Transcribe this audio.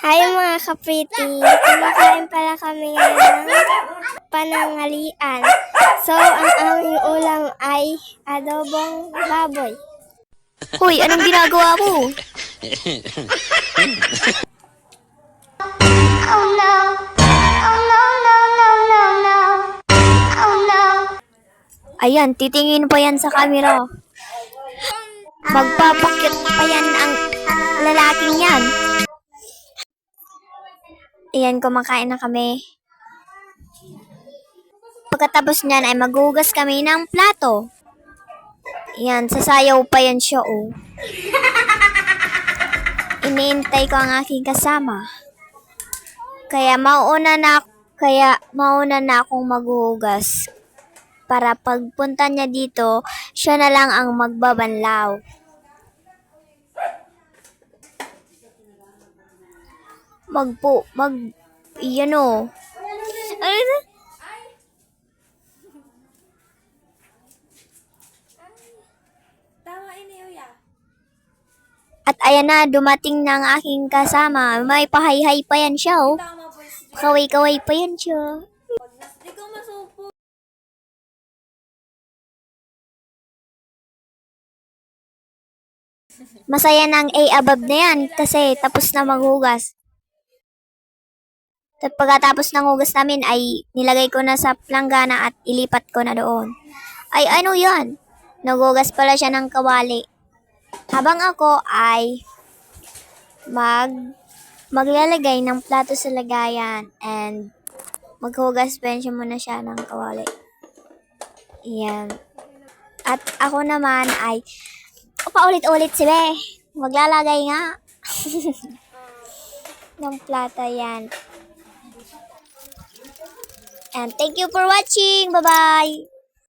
Hi mga kapriti, kumakain pala kami ngayon ng pananghalian. So, ang aming ulam ay adobong baboy. Hoy, anong ginagawa mo? Oh no. Oh no, no, no, no, no. Oh no. Ayan, titingin pa yan sa camera. Magpapakit pa yan ang lalaking yan. Ayan, kumakain na kami. Pagkatapos niyan ay maghugas kami ng plato. Ayan, sasayaw pa yan siya, oh. Iniintay ko ang aking kasama. Kaya mauna na akong maghugas. Para pagpunta niya dito, siya na lang ang magbabanlaw. Iyan o. At ayan na, dumating na ang aking kasama. May pahay-hay pa yan siya, oh. Kaway-kaway pa yan siya. Masaya ng A above na yan kasi tapos na maghugas. At pagkatapos ng hugas namin ay nilagay ko na sa planggana at ilipat ko na doon. Ay ano yan? Naghugas pala siya ng kawali. Habang ako ay maglalagay ng plato sa lagayan and maghugas pa siya muna siya ng kawali. Yan. At ako naman ay paulit-ulit si Be. Maglalagay nga. ng plato yan. And thank you for watching. Bye-bye.